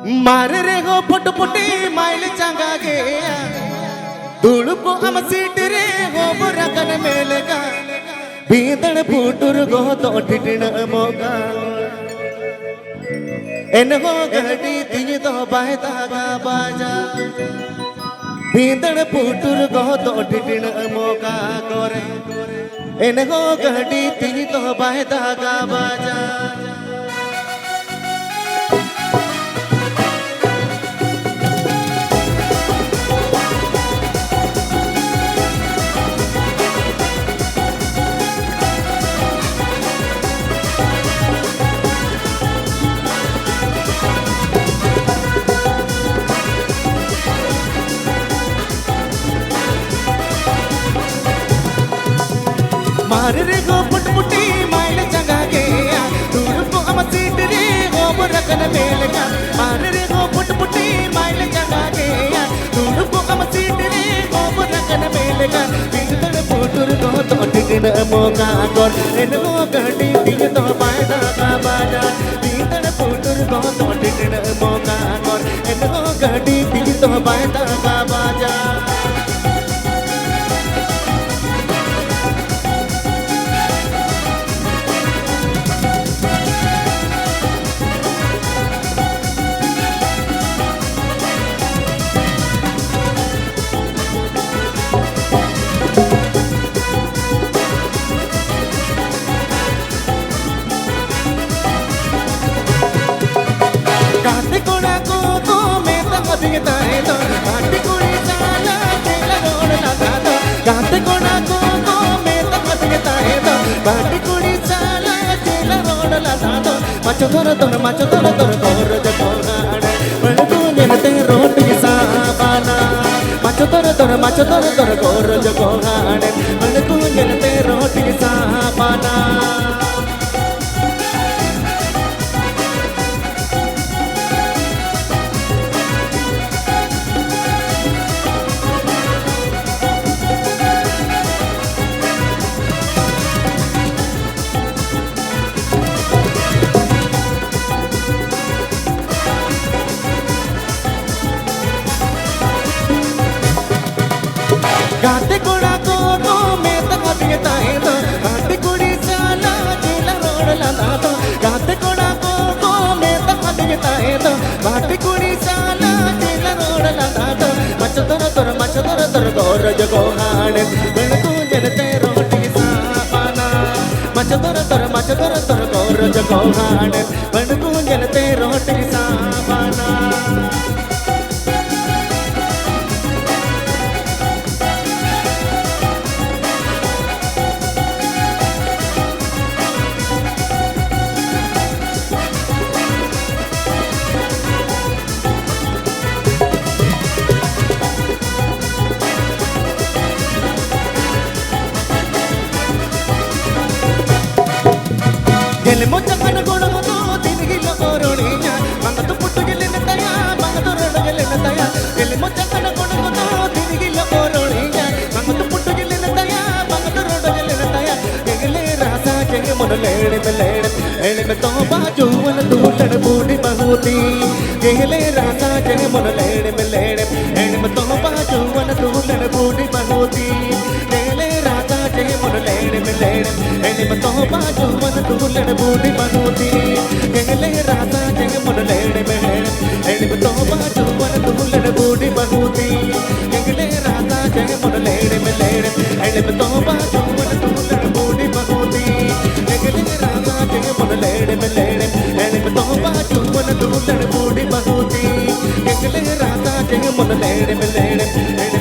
मारे रे हो पुट पुटी माइल चंगा गे तुड़को हम सीट रे हो बुरकन मेलगा बीदड़ पुटुर गो तो टिटण मोगा एन हो गड़ी ती तो बायदा गा बाजा बीदड़ पुटुर गो तो टिटण मोगा गोरे एन हो गड़ी ती तो बायदा गा बाजा मार रे गो पुट पुटी माइल चंगा गे तुड़को हम सीट रे गो बुरकन मेलगा मार रे गो पुट पुटी माइल चंगा गे तुड़को हम सीट रे गो बुरकन मेलगा बीदड़ पुटुर गो तो टिटण मोगा गोर एन गो गड़ी ती तो बायदा का बाजा बीदड़ पुटुर गो तो टिटण मोगा गोर एन गो गड़ी ती तो बायदा का बाजा काटे कोड़ा को तो मैं तक दिखता है तो काटे कोड़ी साला तेला रोड लगा दो काटे कोड़ा को तो मैं तक दिखता है तो काटे कोड़ी साला तेला रोड लगा दो मचो तोर कोर जको हाड़े बड़ तू जनते रोटी साबाना मचो तोर कोर जको हाड़े बड़ तू जनते रोटी साबाना गाते कोड़ा को तो मैं तक दिखता है तो गाते कोड़ी साला तेला रोड लगा दो गाते कोड़ा को तो मैं तक दिखता है तो गाते कोड़ी साला तेला रोड लगा दो मचो तोर गोर जगो हाड़े बड़ तू जनते रोटी साबाना मचो तोर गोर जगो हाड़े बड़ तू जनते रोटी साबाना मोचकन गुणमुतो तिनगिलो ओरोणिया मंगतु पुट्टु ಗೆಲ್ಲಿನ ತಯ ಮಂಗತು ರೋಡ ಗೆಲ್ಲಿನ ತಯ ಎಲ್ಲಿ ಮೊಚಕನ ಗುಣमुतो ತಿನಗಿलो ಓರೋಣಿया ಮಂಗತು ಪುಟ್ಟು ಗೆಲ್ಲಿನ ತಯ ಮಂಗತು ರೋಡ ಗೆಲ್ಲಿನ ತಯ ಗೆಲೆ ರಾಸ ಜಂಗ ಮನ ಲೇಡೆ ಎಳೆ ಮೆ ತೋ ಬಾಜುವನ ತೂಟಣ ಬೂಡಿ ಬಹುತಿ ಗೆಲೆ ರಾಸ ಜಂಗ ಮನ ಲೇಡೆ ಎಳೆ ಮೆ ತೋ ಬಾಜುವನ ತೂಟಣ ಬೂಡಿ ಬಹುತಿ ಗೆಲೆ ರಾಸ ಜಂಗ ಮನ ಲೇಡೆ ಎಳೆ ಮೆ ತೋ ಬಾಜುವನ ತೂಟಣ बूढ़ी बनूती कहले राजा जग मन लेड़े में एड़ी में तो बाजू मन दूल्हन बूढ़ी बनूती कहले राजा जग मन लेड़े में एड़ी में तो बाजू मन दूल्हन बूढ़ी बनूती कहले राजा जग मन लेड़े में एड़ी में तो बाजू मन दूल्हन बूढ़ी बनूती कहले राजा जग मन लेड़े में